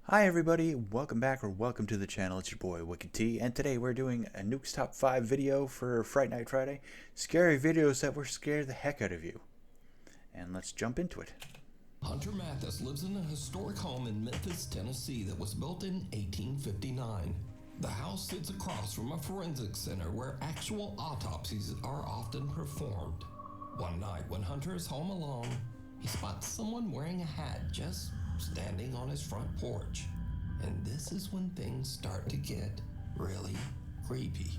Hi everybody, welcome back or welcome to the channel. It's your boy Reactee, and today we're doing a Nuke's Top 5 video for Fright Night Friday. Scary videos that will scare the heck out of you. And let's jump into it. Hunter Mathis lives in a historic home in Memphis, Tennessee that was built in 1859. The house sits across from a forensic center where actual autopsies are often performed. One night when Hunter is home alone, he spots someone wearing a hat just standing on his front porch. And this is when things start to get really creepy.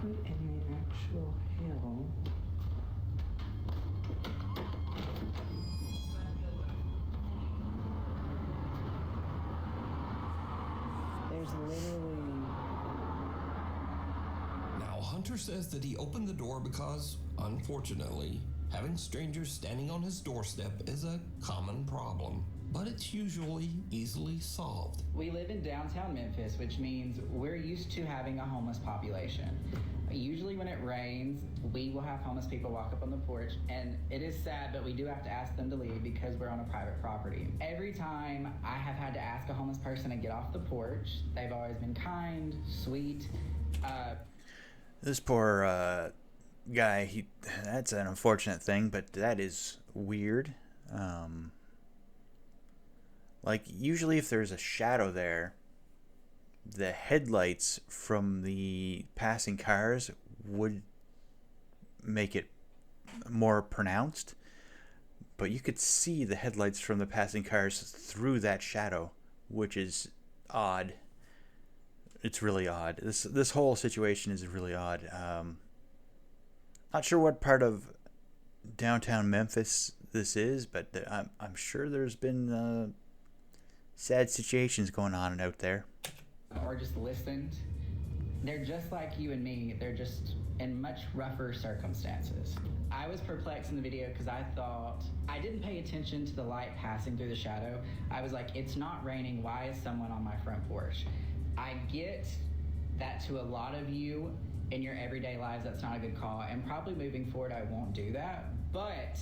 What in the actual hell? There's literally... Now, Hunter says that he opened the door because, unfortunately, having strangers standing on his doorstep is a common problem, but it's usually easily solved. We live in downtown Memphis, which means we're used to having a homeless population. Usually when it rains, we will have homeless people walk up on the porch, and it is sad, but we do have to ask them to leave because we're on a private property. Every time I have had to ask a homeless person to get off the porch, they've always been kind, sweet. This poor guy, that's an unfortunate thing, but that is weird. Like, usually if there's a shadow there, the headlights from the passing cars would make it more pronounced, but you could see the headlights from the passing cars through that shadow, which is odd. It's really odd. This whole situation is really odd. Not sure what part of downtown Memphis this is, but I'm sure there's been sad situations going on out there. Or just listened. They're just like you and me. They're just in much rougher circumstances. I was perplexed in the video because I thought, I didn't pay attention to the light passing through the shadow. I was like, it's not raining. Why is someone on my front porch? I get that to a lot of you in your everyday lives, that's not a good call. And probably moving forward, I won't do that. But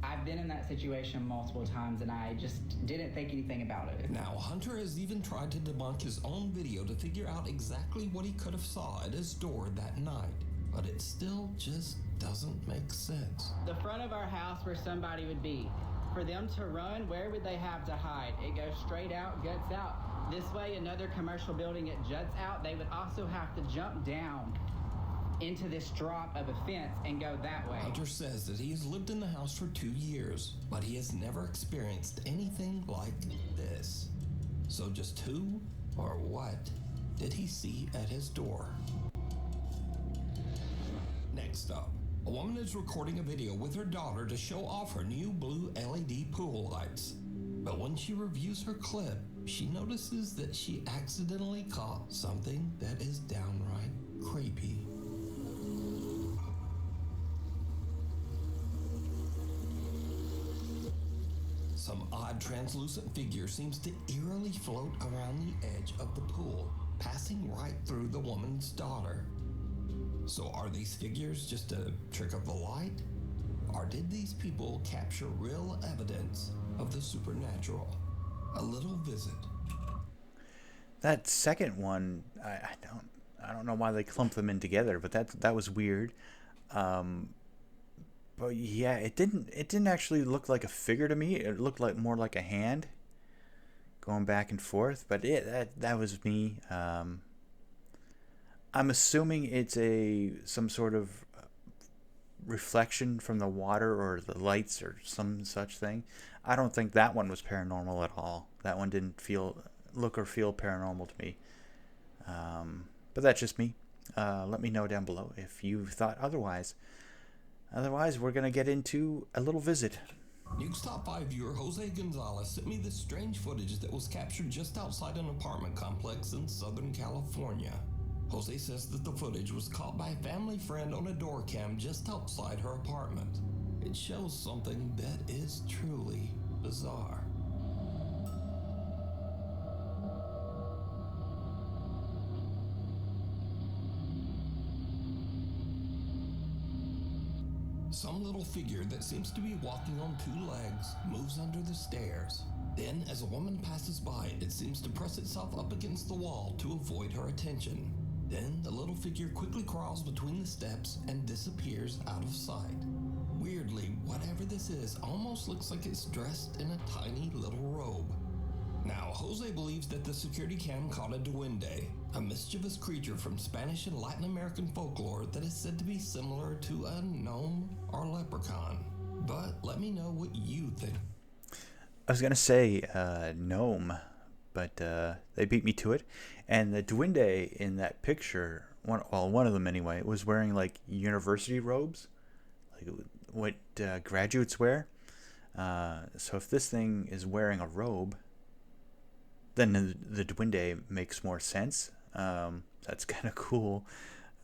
I've been in that situation multiple times and I just didn't think anything about it. Now, Hunter has even tried to debunk his own video to figure out exactly what he could have saw at his door that night, but it still just doesn't make sense. The front of our house where somebody would be. For them to run, where would they have to hide? It goes straight out, guts out. This way, another commercial building, it juts out. They would also have to jump down into this drop of a fence and go that way. Hunter says that he has lived in the house for 2 years, but he has never experienced anything like this. So just who or what did he see at his door? Next up, a woman is recording a video with her daughter to show off her new blue LED pool lights. But when she reviews her clip, she notices that she accidentally caught something that is downright creepy. Some odd translucent figure seems to eerily float around the edge of the pool, passing right through the woman's daughter. So are these figures just a trick of the light? Or did these people capture real evidence of the supernatural? A little visit. That second one, I don't know why they clumped them in together, but that was weird. But yeah, it didn't actually look like a figure to me. It looked like more like a hand going back and forth. But that was me. I'm assuming it's some sort of reflection from the water or the lights or some such thing. I don't think that one was paranormal at all. That one didn't look or feel paranormal to me. But that's just me. Let me know down below if you thought otherwise. Otherwise, we're going to get into a little visit. Nuke's Top 5 viewer Jose Gonzalez sent me this strange footage that was captured just outside an apartment complex in Southern California. Jose says that the footage was caught by a family friend on a door cam just outside her apartment. It shows something that is truly bizarre. Some little figure that seems to be walking on two legs moves under the stairs. Then, as a woman passes by, it seems to press itself up against the wall to avoid her attention. Then, the little figure quickly crawls between the steps and disappears out of sight. Weirdly, whatever this is almost looks like it's dressed in a tiny little robe. Now, Jose believes that the security cam caught a duende, a mischievous creature from Spanish and Latin American folklore that is said to be similar to a gnome or leprechaun. But let me know what you think. I was gonna say gnome, but they beat me to it. And the duende in that picture, one of them anyway, was wearing like university robes, like what graduates wear. So if this thing is wearing a robe, then the duende makes more sense. That's kind of cool.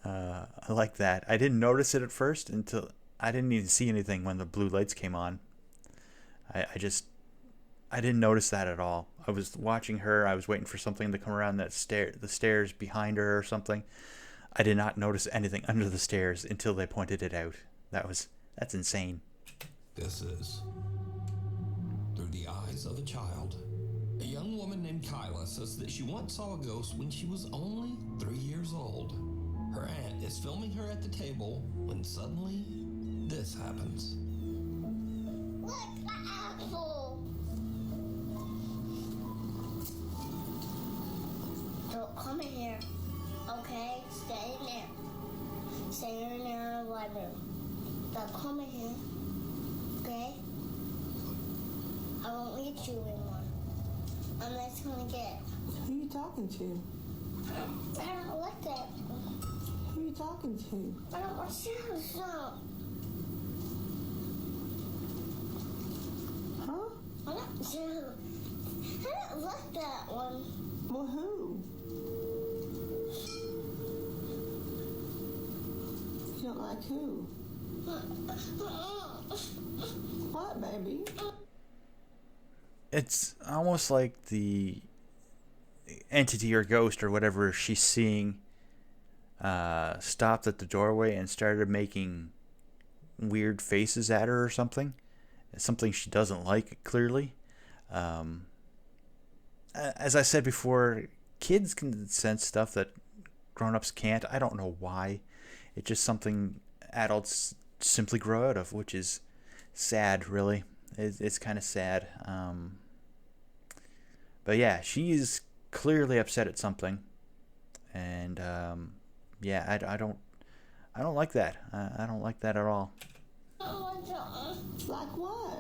I like that. I didn't notice it at first until I didn't even see anything when the blue lights came on. I didn't notice that at all. I was watching her. I was waiting for something to come around the stairs behind her or something. I did not notice anything under the stairs until they pointed it out. That's insane. This is Through the Eyes of a Child. A young woman named Kyla says that she once saw a ghost when she was only 3 years old. Her aunt is filming her at the table when suddenly this happens. Look, the apple! Don't come in here, okay? Stay in there. Stay in there in the library. Don't come in here, okay? I won't let you in one. I'm not gonna get. Who you talking to? I don't like that. Who you talking to? I don't want to stop. Huh? I don't like that one. Well, who? You don't like who? What, baby? It's almost like the entity or ghost or whatever she's seeing stopped at the doorway and started making weird faces at her or something. It's something she doesn't like, clearly. As I said before, kids can sense stuff that grown-ups can't. I don't know why. It's just something adults simply grow out of, which is sad, really. It's kind of sad. But yeah, she's clearly upset at something, and yeah, I don't like that. I don't like that at all. Like what?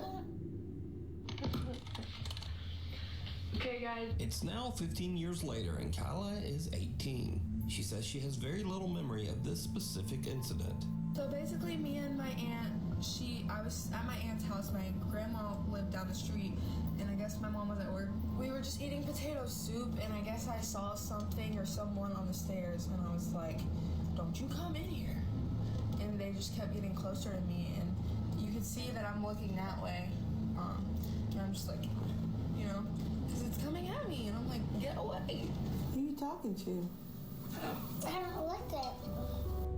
Okay, guys. It's now 15 years later, and Kyla is 18. She says she has very little memory of this specific incident. So basically, me and my aunt, I was at my aunt's house. My grandma lived down the street, and I guess my mom was at work. We were just eating potato soup, and I guess I saw something or someone on the stairs, and I was like, "Don't you come in here!" And they just kept getting closer to me, and you could see that I'm looking that way, and I'm just like, you know, because it's coming at me, and I'm like, "Get away!" Who you talking to? I don't like that.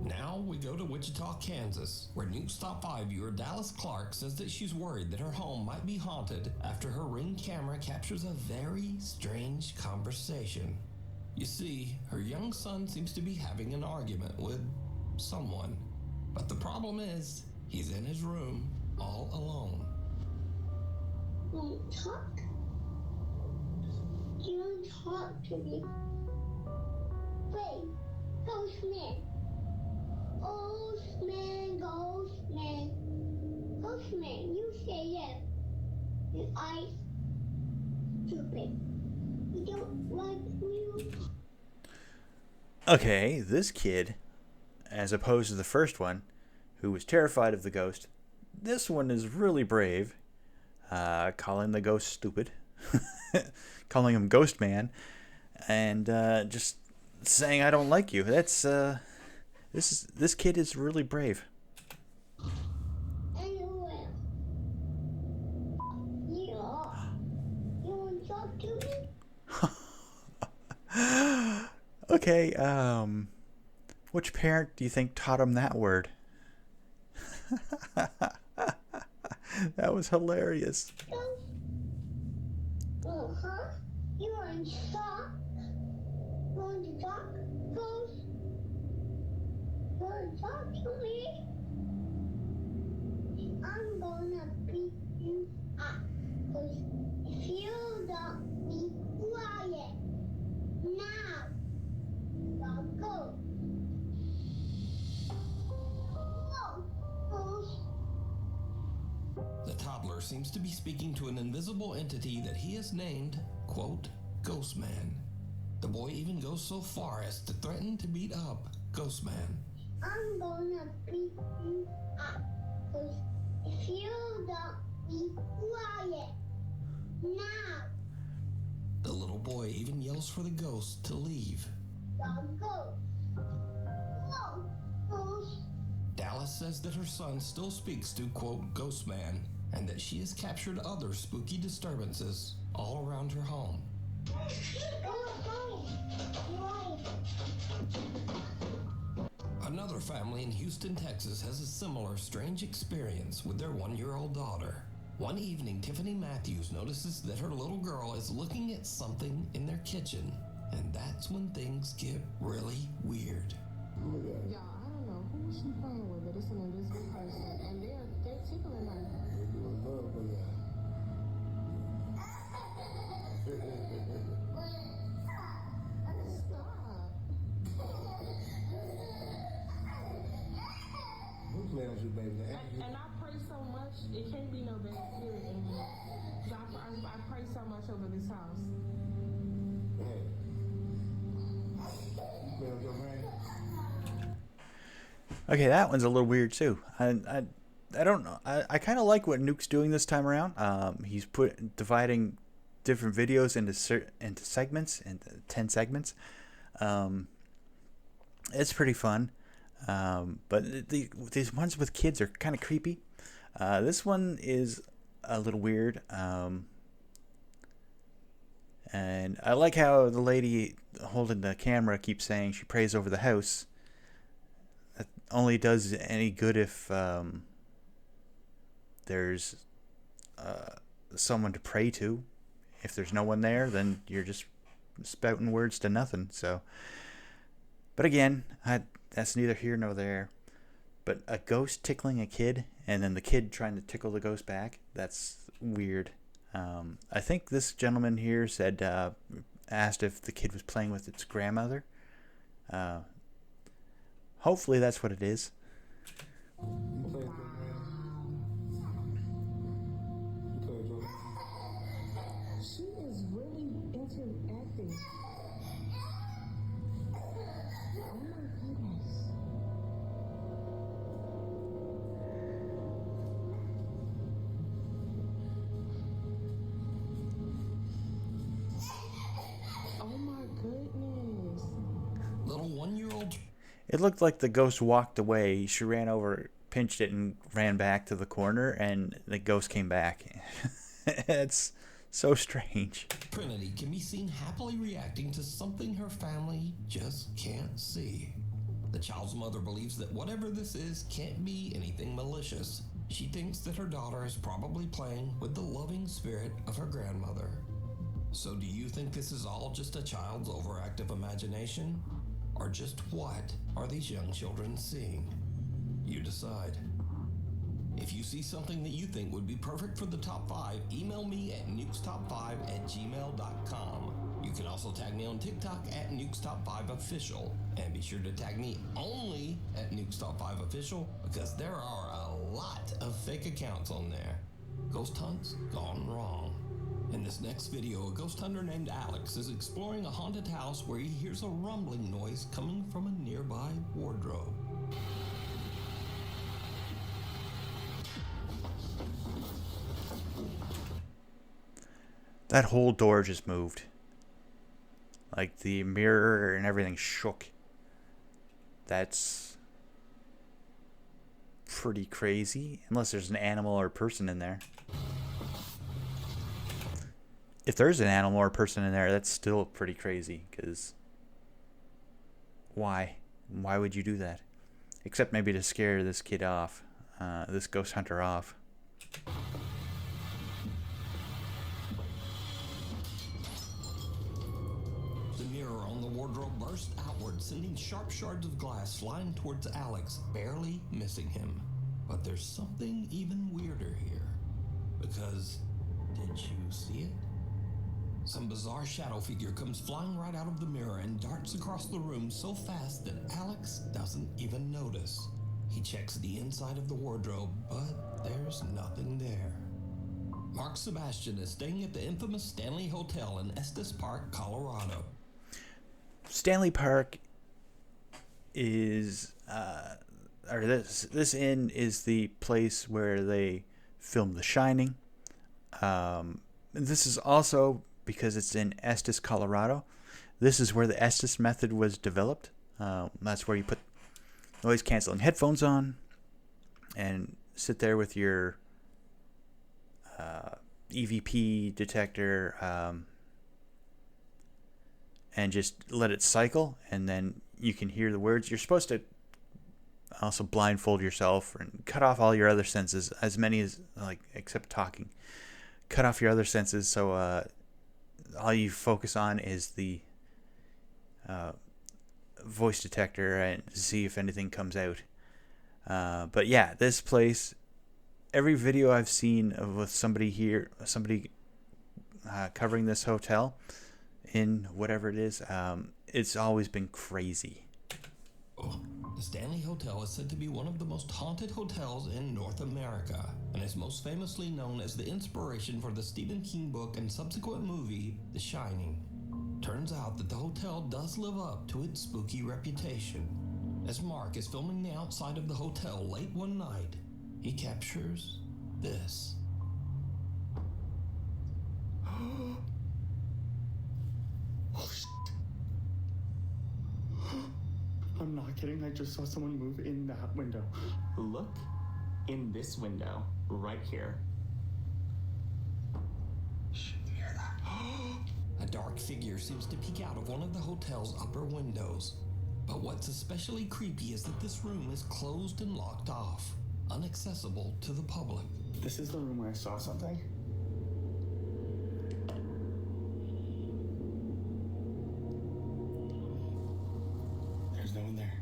Now we go to Wichita, Kansas, where Nuke's Top 5 viewer Dallas Clark says that she's worried that her home might be haunted after her Ring camera captures a very strange conversation. You see, her young son seems to be having an argument with someone. But the problem is, he's in his room all alone. Don't talk. You don't talk to me. Wait, ghost man. Ghost man, ghost man. Ghost man, you say yes. And I stupid. You don't like me. Okay, this kid, as opposed to the first one, who was terrified of the ghost, this one is really brave, calling the ghost stupid, calling him Ghost Man, and just saying I don't like you. This kid is really brave. Anyway, talk to me? Okay, which parent do you think taught him that word? That was hilarious. Ghost? Huh? You want to talk? You want to talk? Ghost? You want to talk to me? I'm gonna beat you up. Cause if you don't be quiet now, I'll go. Whoa, Ghost. The toddler seems to be speaking to an invisible entity that he has named, quote, Ghost Man. The boy even goes so far as to threaten to beat up Ghost Man. I'm gonna beat you up. Cause if you don't be quiet now, The little boy even yells for the ghost to leave. I'll go. Whoa, Ghost. Dallas says that her son still speaks to, quote, Ghost Man, and that she has captured other spooky disturbances all around her home. Another family in Houston, Texas has a similar strange experience with their 1-year-old daughter. One evening, Tiffany Matthews notices that her little girl is looking at something in their kitchen, and that's when things get really weird. Y'all, I don't know who she playing with, but it's an invisible person, and they're tickling her. They're doing love for y'all. Stop. Who's playing with you, baby? And I pray so much, it can't be no bad spirit in here. 'Cause I pray so much over this house. Hey. You playing with your man? Okay, that one's a little weird too. I don't know. I kind of like what Nuke's doing this time around. He's dividing different videos into segments, into 10 segments. It's pretty fun. But these ones with kids are kind of creepy. This one is a little weird. And I like how the lady holding the camera keeps saying she prays over the house. That only does any good if there's someone to pray to. If there's no one there, then you're just spouting words to nothing. So, but again, that's neither here nor there. But a ghost tickling a kid, and then the kid trying to tickle the ghost back, that's weird. I think this gentleman here said, asked if the kid was playing with its grandmother. Hopefully that's what it is. You play with your man? You play with your man? She is really interacting. Oh my goodness. Oh my goodness. Little 1-year-old It looked like the ghost walked away. She ran over, pinched it, and ran back to the corner, and the ghost came back. It's so strange. Trinity can be seen happily reacting to something her family just can't see. The child's mother believes that whatever this is can't be anything malicious. She thinks that her daughter is probably playing with the loving spirit of her grandmother. So do you think this is all just a child's overactive imagination? Or just what are these young children seeing? You decide. If you see something that you think would be perfect for the top 5, email me at nukestop5@gmail.com. You can also tag me on TikTok at nukestop5official, and be sure to tag me only at nukestop5official because there are a lot of fake accounts on there. Ghost hunts gone wrong. In this next video, a ghost hunter named Alex is exploring a haunted house where he hears a rumbling noise coming from a nearby wardrobe. That whole door just moved. Like the mirror and everything shook. That's pretty crazy. Unless there's an animal or person in there. if there's an animal or person in there, that's still pretty crazy. Because why? Why would you do that? Except maybe to scare this kid off, this ghost hunter off. The mirror on the wardrobe burst outward, sending sharp shards of glass flying towards Alex, barely missing him. But there's something even weirder here. Because, did you see it? Some bizarre shadow figure comes flying right out of the mirror and darts across the room so fast that Alex doesn't even notice. He checks the inside of the wardrobe, but there's nothing there. Mark Sebastian is staying at the infamous Stanley Hotel in Estes Park, Colorado. Stanley Park is, or this inn is the place where they filmed The Shining. This is also, because it's in Estes, Colorado, this is where the Estes method was developed. That's where you put noise canceling headphones on and sit there with your EVP detector and just let it cycle, and then you can hear the words. You're supposed to also blindfold yourself and cut off all your other senses, as many as, like, except talking. Cut off your other senses, so all you focus on is the voice detector and see if anything comes out. But yeah, this place, every video I've seen with somebody covering this hotel in whatever it is, it's always been crazy. The Stanley Hotel is said to be one of the most haunted hotels in North America, and is most famously known as the inspiration for the Stephen King book and subsequent movie, The Shining. Turns out that the hotel does live up to its spooky reputation. As Mark is filming the outside of the hotel late one night, he captures this. Oh, shit. I'm not kidding. I just saw someone move in that window. Look in this window right here. Shh, you hear that? A dark figure seems to peek out of one of the hotel's upper windows. But what's especially creepy is that this room is closed and locked off, inaccessible to the public. This is the room where I saw something. There's no one there.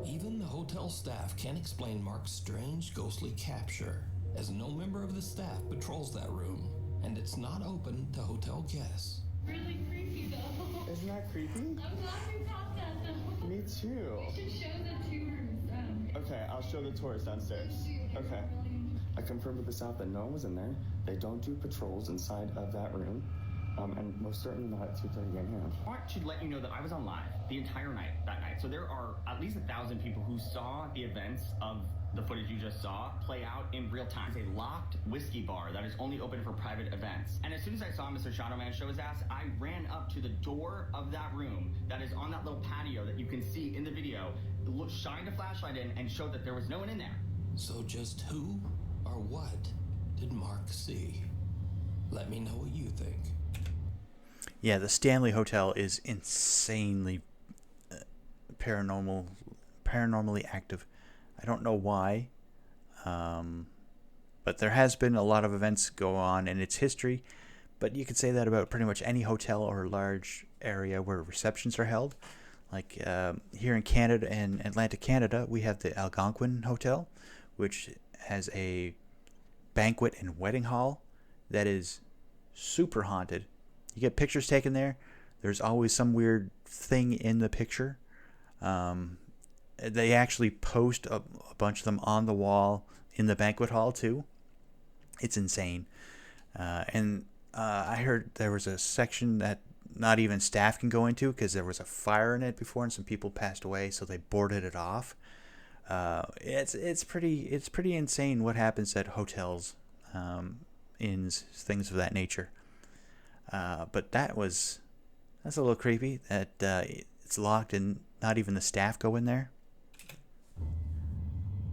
Even the hotel staff can't explain Mark's strange ghostly capture, as no member of the staff patrols that room, and it's not open to hotel guests. Really creepy though. Isn't that creepy? I'm glad we caught that though. Me too. We should show the tours. Okay, I'll show the tours downstairs. Okay. I confirmed with the staff that no one was in there. They don't do patrols inside of that room. And most certainly not at 2:30 a.m. I want to let you know that I was on live the entire night that night. So there are at least 1,000 people who saw the events of the footage you just saw play out in real time. It's a locked whiskey bar that is only open for private events. And as soon as I saw Mr. Shadow Man show his ass, I ran up to the door of that room that is on that little patio that you can see in the video, shined a flashlight in and showed that there was no one in there. So just who or what did Mark see? Let me know what you think. Yeah, the Stanley Hotel is insanely paranormally active. I don't know why, but there has been a lot of events go on in its history. But you could say that about pretty much any hotel or large area where receptions are held. Like here in Canada, in Atlantic Canada, we have the Algonquin Hotel, which has a banquet and wedding hall that is super haunted. You get pictures taken there. There's always some weird thing in the picture. They actually post a bunch of them on the wall in the banquet hall too. It's insane. And I heard there was a section that not even staff can go into because there was a fire in it before and some people passed away, so they boarded it off. It's pretty insane what happens at hotels, inns, things of that nature. But that's a little creepy that it's locked and not even the staff go in there.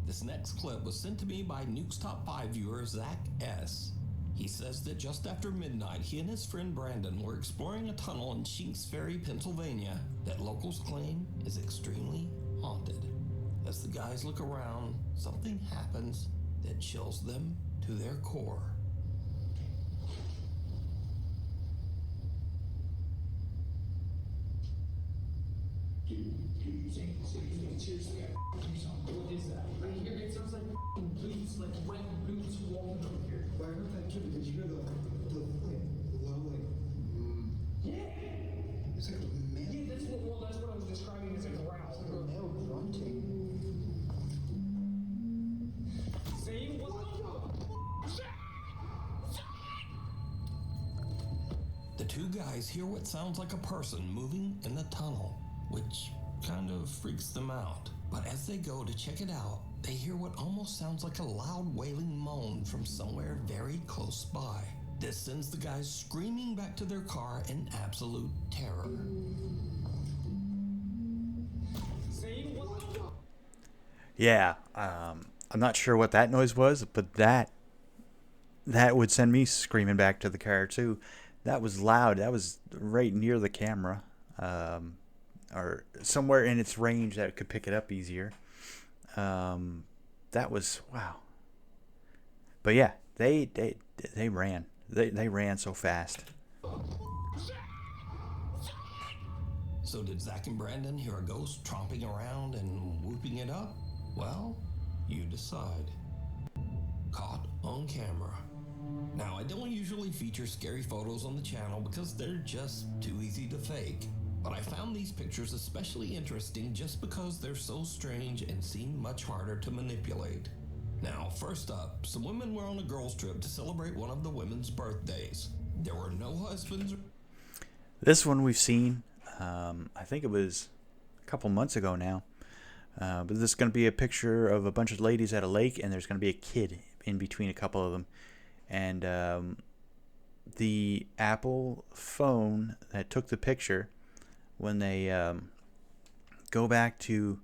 This next clip was sent to me by Nuke's Top 5 viewer Zach S. He says that just after midnight, he and his friend Brandon were exploring a tunnel in Shinks Ferry, Pennsylvania, that locals claim is extremely haunted. As the guys look around, something happens that chills them to their core. What is that? I hear it sounds like boots, like wet boots walking over here. But I heard that too because you hear the low Yeah. it's like a male. Yeah, that's what I was describing as a growl. Male grunting. Saying what The two guys hear what sounds like a person moving in the tunnel, which kind of freaks them out. But as they go to check it out, they hear what almost sounds like a loud wailing moan from somewhere very close by. This sends the guys screaming back to their car in absolute terror. saying what Yeah, I'm not sure what that noise was, but that would send me screaming back to the car too. That was loud. That was right near the camera, or somewhere in its range that could pick it up easier. That was wow. But yeah, they ran. They ran so fast. So did Zach and Brandon hear a ghost tromping around and whooping it up? Well, you decide. Caught on camera. Now, I don't usually feature scary photos on the channel because they're just too easy to fake. But I found these pictures especially interesting just because they're so strange and seem much harder to manipulate. Now, first up, some women were on a girls' trip to celebrate one of the women's birthdays. There were no husbands. This one we've seen. I think it was a couple months ago now. But this is going to be a picture of a bunch of ladies at a lake, and there's going to be a kid in between a couple of them. And the Apple phone that took the picture, when they go back to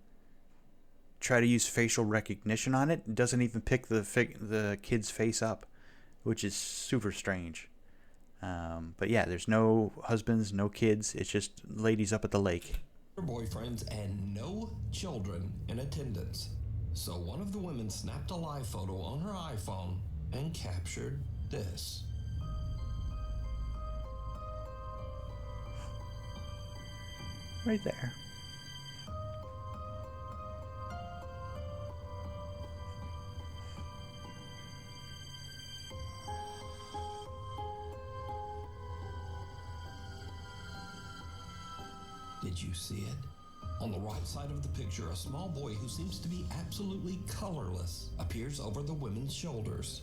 try to use facial recognition on it, doesn't even pick the kid's face up, which is super strange. But yeah, there's no husbands, no kids. It's just ladies up at the lake. Boyfriends and no children in attendance. So one of the women snapped a live photo on her iPhone and captured this. Right there. Did you see it? On the right side of the picture, a small boy who seems to be absolutely colorless appears over the women's shoulders.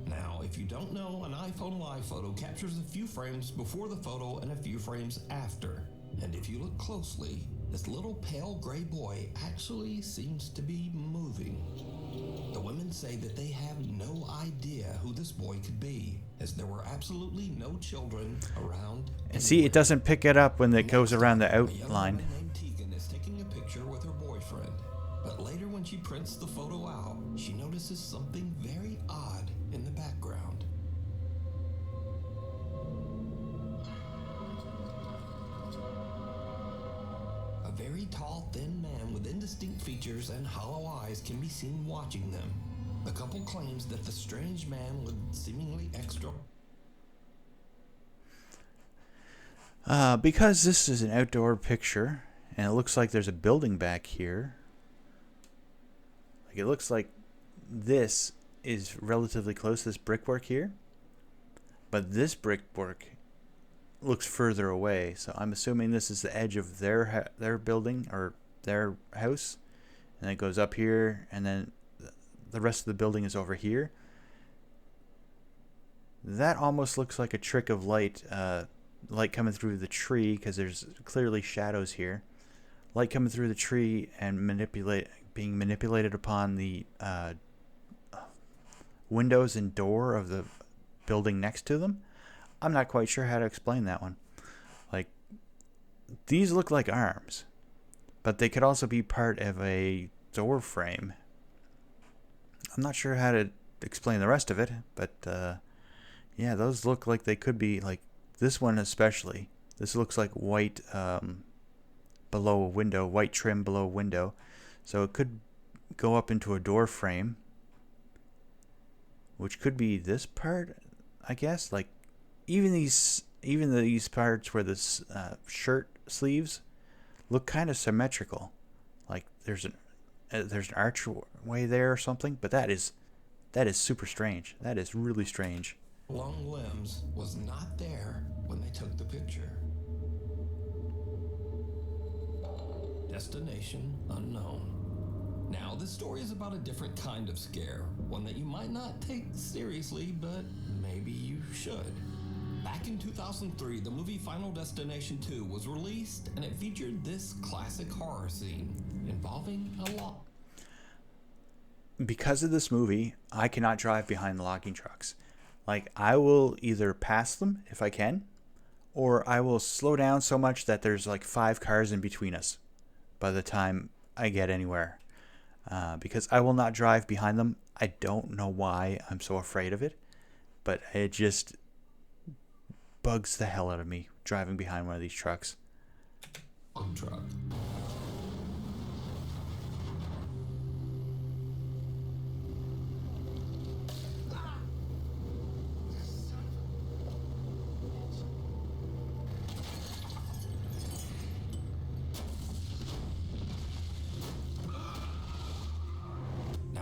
Now, if you don't know, an iPhone live photo captures a few frames before the photo and a few frames after. And if you look closely, this little pale gray boy actually seems to be moving. The women say that they have no idea who this boy could be, as there were absolutely no children around. And see, it doesn't pick it up when it goes around the A young outline. woman named Tegan is taking a picture with her boyfriend. But later when she prints the photo out, she notices something very odd in the background. A very tall, thin man with indistinct features and hollow eyes can be seen watching them. The couple claims that the strange man with seemingly extra... Because this is an outdoor picture, and it looks like there's a building back here. Like, it looks like this is relatively close, this brickwork here. But this brickwork looks further away, so I'm assuming this is the edge of their building or their house, and it goes up here, and then the rest of the building is over here. That almost looks like a trick of light, light coming through the tree, because there's clearly shadows here. Light coming through the tree and being manipulated upon the windows and door of the building next to them. I'm not quite sure how to explain that one. Like, these look like arms, but they could also be part of a door frame. I'm not sure how to explain the rest of it, but yeah, those look like they could be like this one especially. This looks like white below a window, white trim below a window, so it could go up into a door frame, which could be this part, I guess. Like even these parts where this shirt sleeves look kind of symmetrical. Like there's an archway there or something, but that is super strange. That is really strange. Long Limbs was not there when they took the picture. Destination unknown. Now, this story is about a different kind of scare, one that you might not take seriously, but maybe you should. Back in 2003, the movie Final Destination 2 was released, and it featured this classic horror scene involving a lock. Because of this movie, I cannot drive behind the logging trucks. Like, I will either pass them if I can, or I will slow down so much that there's like 5 cars in between us by the time I get anywhere. Because I will not drive behind them. I don't know why I'm so afraid of it, but it just bugs the hell out of me driving behind one of these trucks. Truck.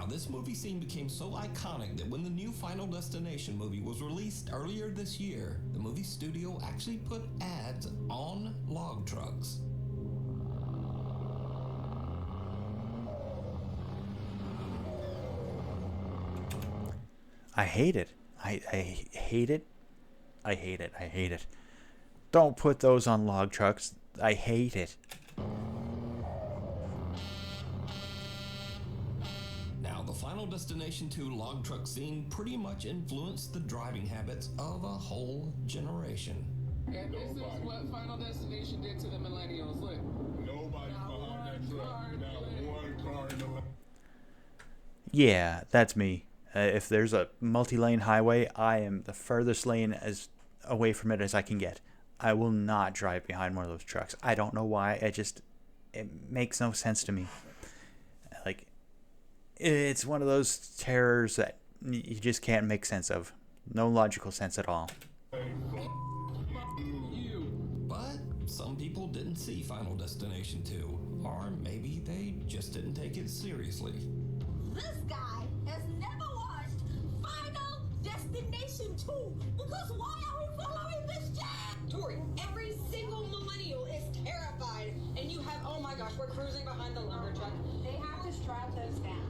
This movie scene became so iconic that when the new Final Destination movie was released earlier this year, the movie studio actually put ads on log trucks. I hate it. I hate it. I hate it. I hate it. Don't put those on log trucks. I hate it. Final Destination 2 log truck scene pretty much influenced the driving habits of a whole generation. And this is what Final Destination did to the millennials. Look. Nobody behind that truck. Not one car in the Yeah, that's me. If there's a multi-lane highway, I am the furthest lane as away from it as I can get. I will not drive behind one of those trucks. I don't know why. It makes no sense to me. Like, it's one of those terrors that you just can't make sense of. No logical sense at all. But some people didn't see Final Destination 2, or maybe they just didn't take it seriously. This guy has never watched Final Destination 2, because why are we following this jack? Tori, every single millennial is terrified, and you have, oh my gosh, we're cruising behind the lumber truck. They have to strap those down.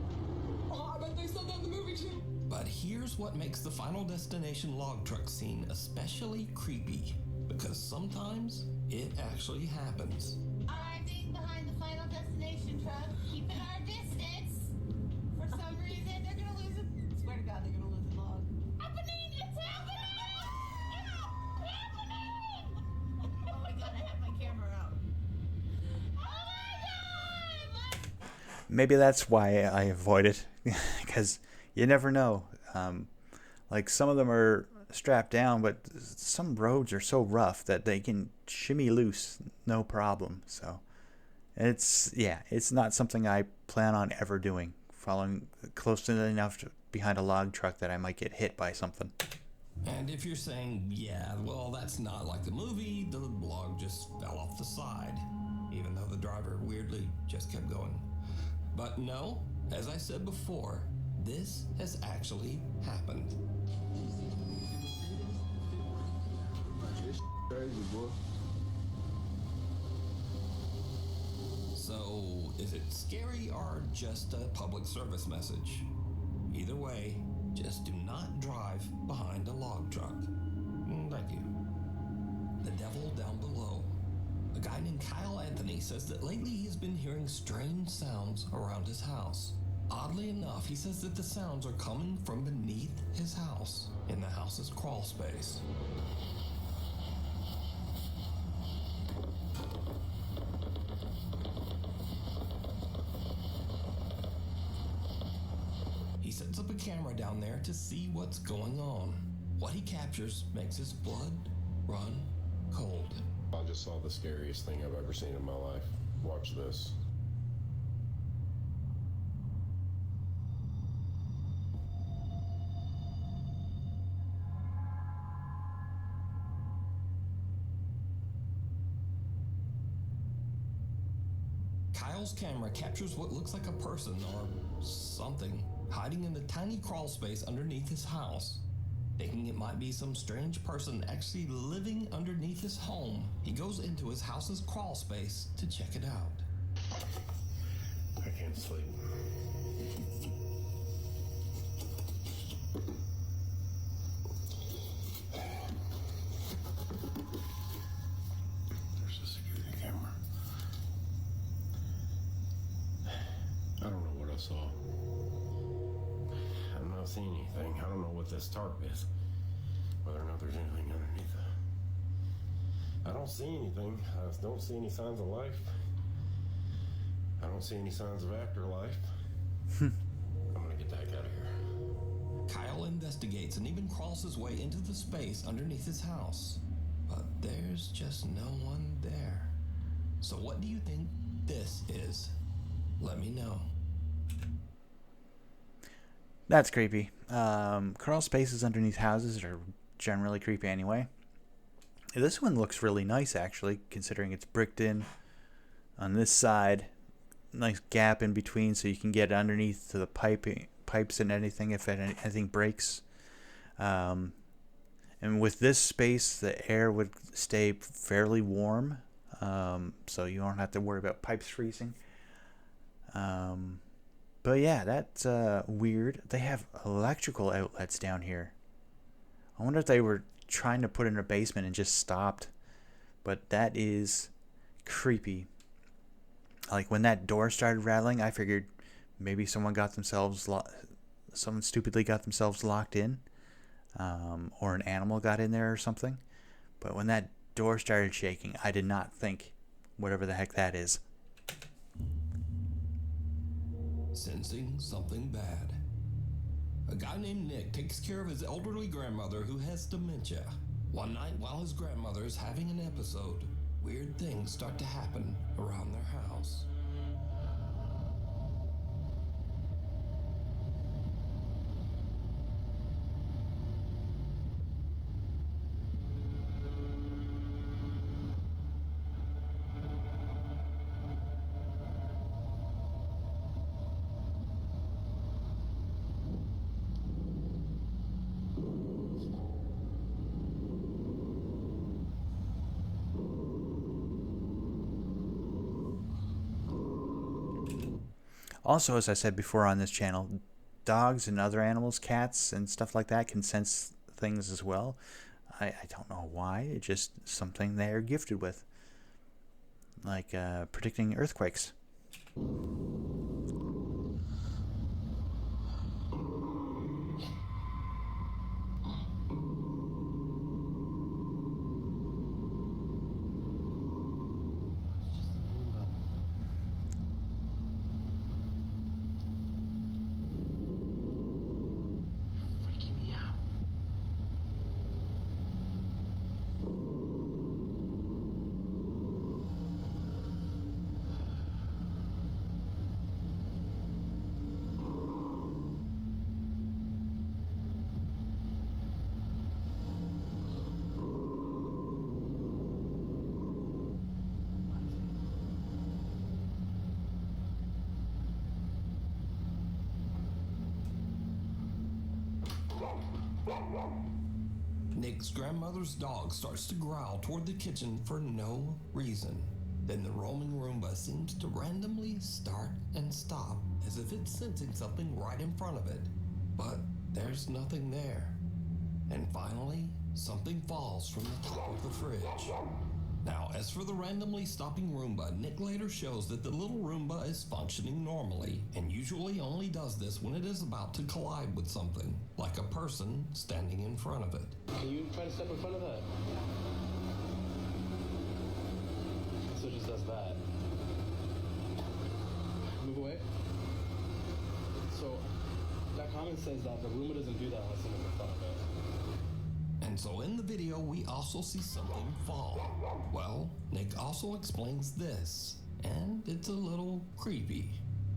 Oh, I bet they said that in the movie too. But here's what makes the Final Destination log truck scene especially creepy, because sometimes it actually happens. Arriving behind the Final Destination truck, keeping our distance. For some reason, they're gonna lose it. Swear to God, they're gonna lose a log. Happening! It's happening! It's happening! Oh my God, I have my camera out. Maybe that's why I avoid it, because you never know. Like, some of them are strapped down, but some roads are so rough that they can shimmy loose, no problem. So it's not something I plan on ever doing, following close enough behind a log truck that I might get hit by something. And if you're saying, yeah, well, that's not like the movie, the log just fell off the side, even though the driver weirdly just kept going. But no, as I said before, this has actually happened. Crazy, boy. So, is it scary or just a public service message? Either way, just do not drive behind a log truck. Thank you. The devil down below. A guy named Kyle Anthony says that lately he's been hearing strange sounds around his house. Oddly enough, he says that the sounds are coming from beneath his house, in the house's crawl space. He said puts up a camera down there to see what's going on. What he captures makes his blood run cold. I just saw the scariest thing I've ever seen in my life. Watch this. Kyle's camera captures what looks like a person or something hiding in the tiny crawl space underneath his house. Thinking it might be some strange person actually living underneath his home, he goes into his house's crawl space to check it out. I can't sleep. There's a security camera. I don't know what I saw. I'm not seeing anything. I don't know what this tarp is. Whether or not there's anything underneath it. I don't see anything. I don't see any signs of life. I don't see any signs of afterlife. I'm gonna get the heck out of here. Kyle investigates and even crawls his way into the space underneath his house. But there's just no one there. So what do you think this is? Let me know. That's creepy. Crawl spaces underneath houses are generally creepy anyway. This one looks really nice, actually, considering it's bricked in on this side. Nice gap in between so you can get underneath to the pipes and anything if anything breaks. And with this space, the air would stay fairly warm, so you don't have to worry about pipes freezing. But yeah, that's weird. They have electrical outlets down here. I wonder if they were trying to put in a basement and just stopped. But that is creepy. Like when that door started rattling, I figured maybe someone stupidly got themselves locked in, or an animal got in there or something. But when that door started shaking, I did not think whatever the heck that is. Sensing something bad. A guy named Nick takes care of his elderly grandmother who has dementia. One night while his grandmother is having an episode, weird things start to happen around their house. Also, as I said before on this channel, dogs and other animals, cats and stuff like that, can sense things as well. I don't know why. It's just something they're gifted with. Like predicting earthquakes. Nick's grandmother's dog starts to growl toward the kitchen for no reason. Then the roaming Roomba seems to randomly start and stop, as if it's sensing something right in front of it. But there's nothing there. And finally, something falls from the top of the fridge. Now, as for the randomly stopping Roomba, Nick later shows that the little Roomba is functioning normally, and usually only does this when it is about to collide with something, like a person standing in front of it. Can you try to step in front of that? So it just does that. Move away. So that comment says that the Roomba doesn't do that unless someone's in front of it. And so in the video, we also see something fall. Well, Nick also explains this, and it's a little creepy.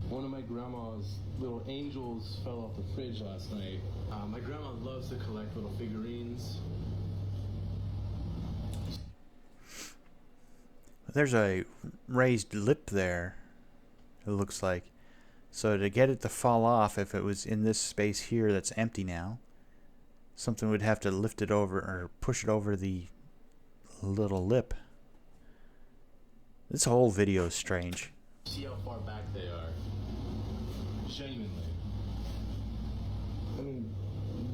One of my grandma's little angels fell off the fridge last night. My grandma loves to collect little figurines. There's a raised lip there, it looks like. So to get it to fall off, if it was in this space here that's empty now, something would have to lift it over or push it over the little lip. This whole video is strange. See how far back they are. Genuinely. I mean,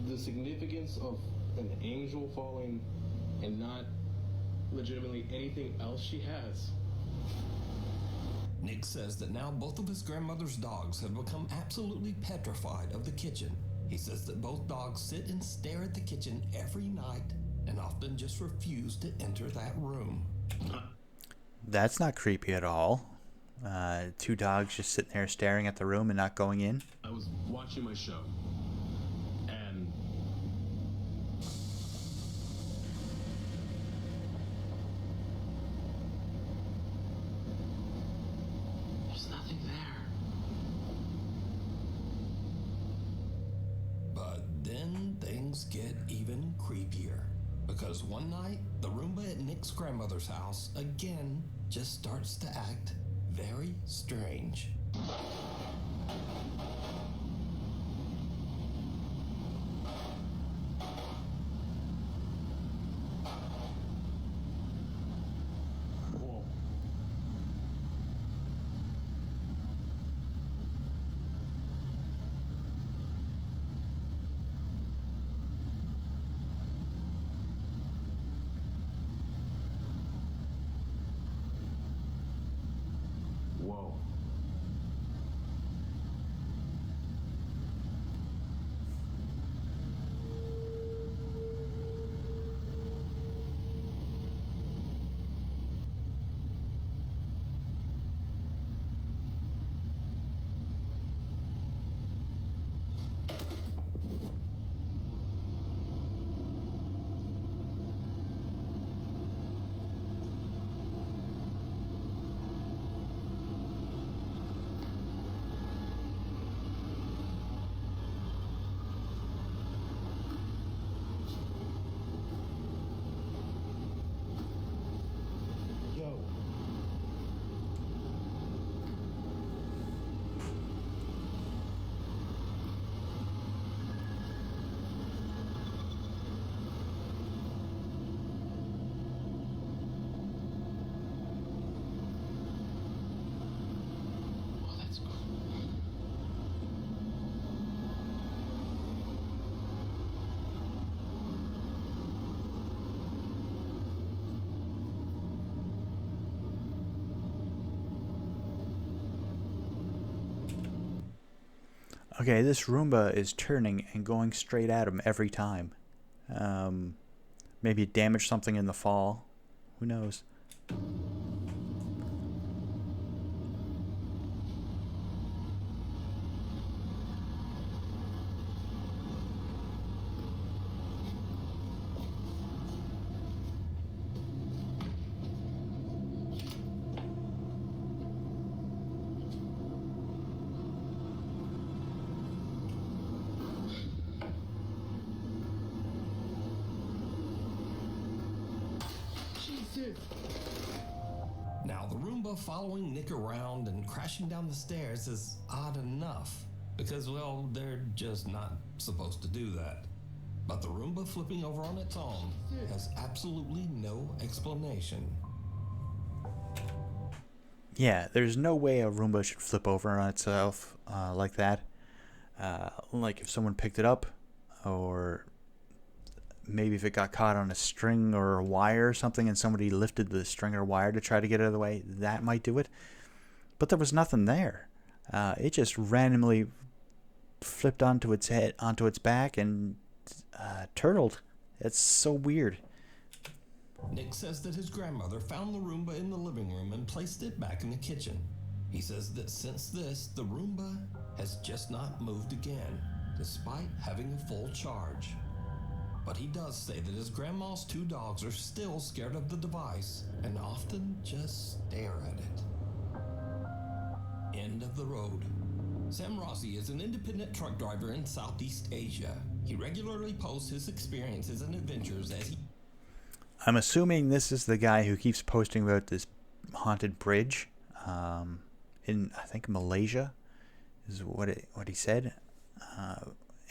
the significance of an angel falling and not legitimately anything else she has. Nick says that now both of his grandmother's dogs have become absolutely petrified of the kitchen. He says that both dogs sit and stare at the kitchen every night and often just refuse to enter that room. That's not creepy at all. Two dogs just sitting there staring at the room and not going in. I was watching my show, and there's nothing there. But then things get even creepier. Because one night, the Roomba at Nick's grandmother's house again just starts to act very strange. Whoa. Yo. Oh, that's cool. Okay, this Roomba is turning and going straight at him every time. Maybe it damaged something in the fall. Who knows? Jesus. Now, the Roomba following Nick around and crashing down the stairs is odd enough, because, well, they're just not supposed to do that. But the Roomba flipping over on its own has absolutely no explanation. Yeah, there's no way a Roomba should flip over on itself like that. Like if someone picked it up, or maybe if it got caught on a string or a wire or something and somebody lifted the string or wire to try to get it out of the way, that might do it. But there was nothing there. It just randomly flipped onto its head, onto its back, and turtled. It's so weird. Nick says that his grandmother found the Roomba in the living room and placed it back in the kitchen. He says that since this, the Roomba has just not moved again. despite having a full charge. But he does say that his grandma's 2 dogs are still scared of the device and often just stare at it. End of the road. Sam Rossi is an independent truck driver in Southeast Asia. He regularly posts his experiences and adventures as he... I'm assuming this is the guy who keeps posting about this haunted bridge in, I think, Malaysia, is what he said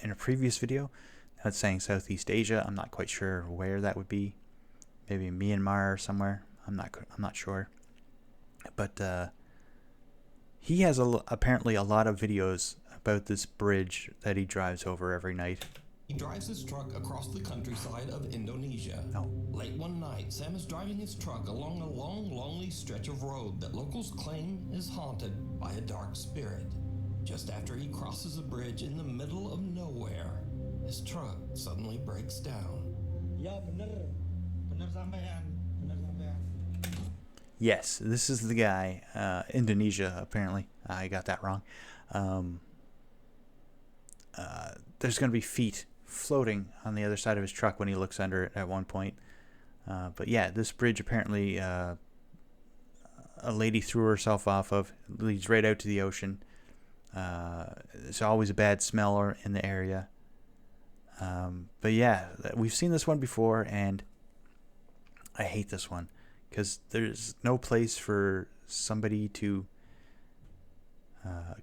in a previous video. Now it's saying Southeast Asia. I'm not quite sure where that would be. Maybe Myanmar or somewhere. I'm not sure. But he has apparently a lot of videos about this bridge that he drives over every night. He drives his truck across the countryside of Indonesia. No. Late one night, Sam is driving his truck along a long, lonely stretch of road that locals claim is haunted by a dark spirit. Just after he crosses a bridge in the middle of nowhere, his truck suddenly breaks down. Ya bener sampean. Yes, this is the guy, Indonesia, apparently. I got that wrong. There's going to be feet floating on the other side of his truck when he looks under it at one point. But yeah, this bridge apparently a lady threw herself off of. It leads right out to the ocean. There's always a bad smell in the area. But yeah, we've seen this one before, and I hate this one because there's no place for somebody to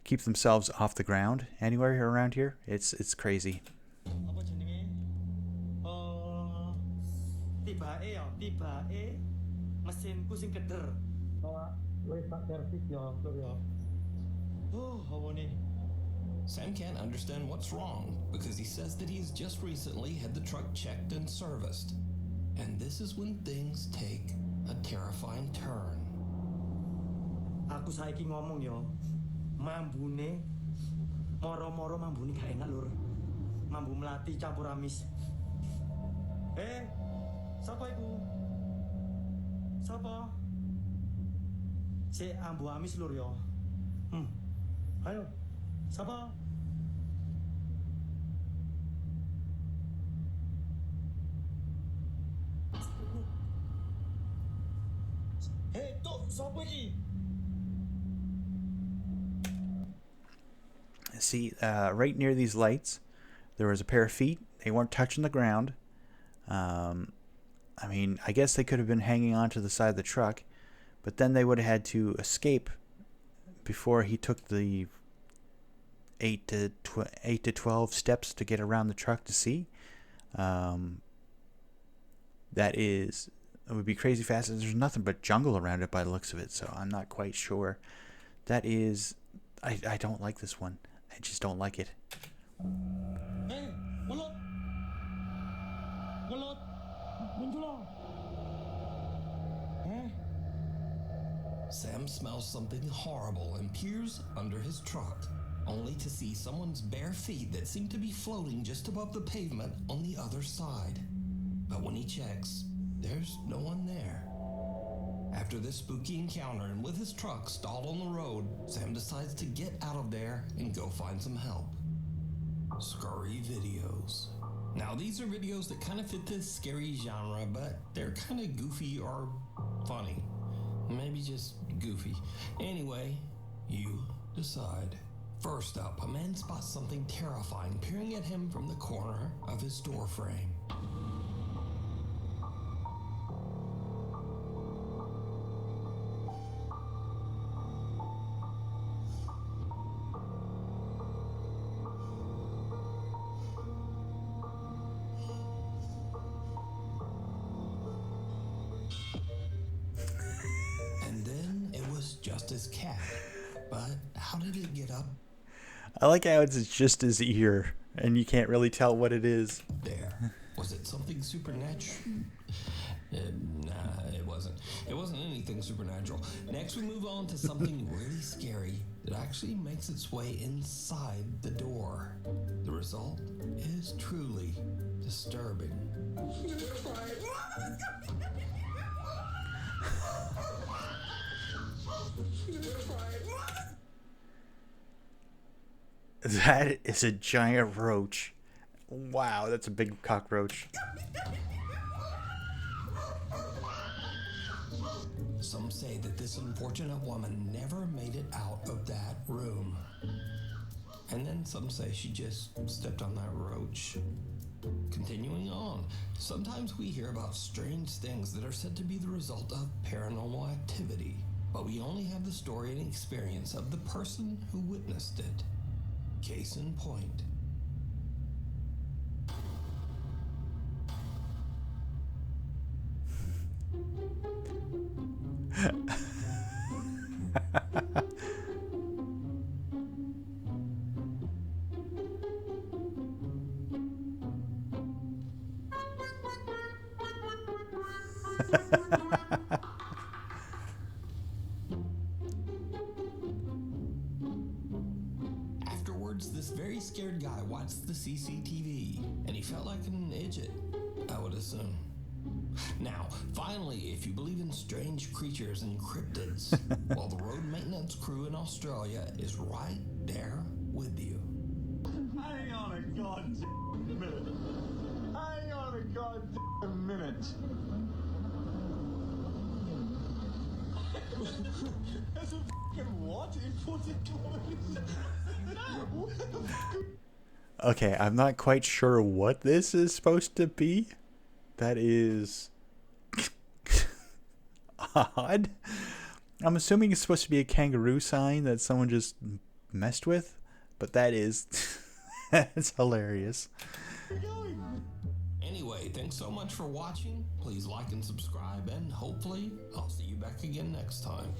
keep themselves off the ground anywhere around here. It's crazy. Tibake mesinku sing keder. Wis tak servis ya, Lur ya. Sam can't understand what's wrong because he says that he's just recently had the truck checked and serviced. And this is when things take a terrifying turn. Aku saiki ngomong yo, mambune moro-moro mambune gak enak, Lur. Mambu melati campur amis. Sapa iku? Sapa? Si ambu amis, Lur yo. Ayo. Sapa? Tuh, sapa iki? See, right near these lights, there was a pair of feet. They weren't touching the ground. I mean, I guess they could have been hanging onto the side of the truck, but then they would have had to escape before he took the 8 to 12 steps to get around the truck to see. It would be crazy fast. There's nothing but jungle around it by the looks of it, so I'm not quite sure. I don't like this one. I just don't like it. Hey, mulut. Muncul. Sam smells something horrible and peers under his truck, only to see someone's bare feet that seem to be floating just above the pavement on the other side. But when he checks, there's no one there. After this spooky encounter and with his truck stalled on the road, Sam decides to get out of there and go find some help. Scary videos. Now these are videos that kind of fit this scary genre, but they're kind of goofy or funny. Maybe just goofy. Anyway, you decide. First up, a man spots something terrifying peering at him from the corner of his door frame. Just his cat. But how did it get up? I like how it's just his ear, and you can't really tell what it is. There. Was it something supernatural? Nah, it wasn't. It wasn't anything supernatural. Next, we move on to something really scary that actually makes its way inside the door. The result is truly disturbing. That is a giant roach. Wow, that's a big cockroach. Some say that this unfortunate woman never made it out of that room. And then some say she just stepped on that roach. Continuing on, sometimes we hear about strange things that are said to be the result of paranormal activity, but we only have the story and experience of the person who witnessed it. Case in point. Afterwards, this very scared guy watched the CCTV, and he felt like an idiot, I would assume. Now, finally, if you believe in strange creatures and cryptids, well, the road maintenance crew in Australia is right there with you. Hang on a goddamn minute. Hang on a goddamn minute. That's a fucking what? Imported clothes? Okay, I'm not quite sure what this is supposed to be. That is odd. I'm assuming it's supposed to be a kangaroo sign that someone just messed with, but that is that's hilarious. Anyway, thanks so much for watching. Please like and subscribe, and hopefully I'll see you back again next time.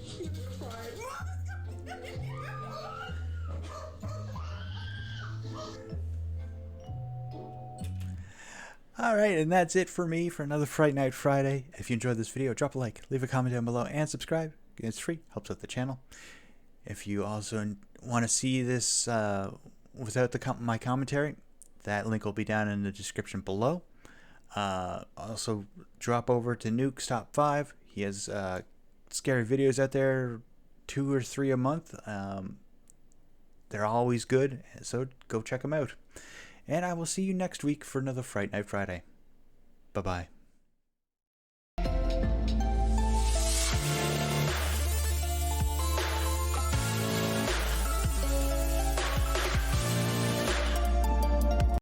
Alright, and that's it for me for another Fright Night Friday. If you enjoyed this video, drop a like, leave a comment down below, and subscribe. It's free, helps out the channel. If you also want to see this without my commentary, that link will be down in the description below. Also, drop over to Nuke's Top 5. He has scary videos out there, 2 or 3 a month. They're always good, so go check them out. And I will see you next week for another Fright Night Friday. Bye-bye.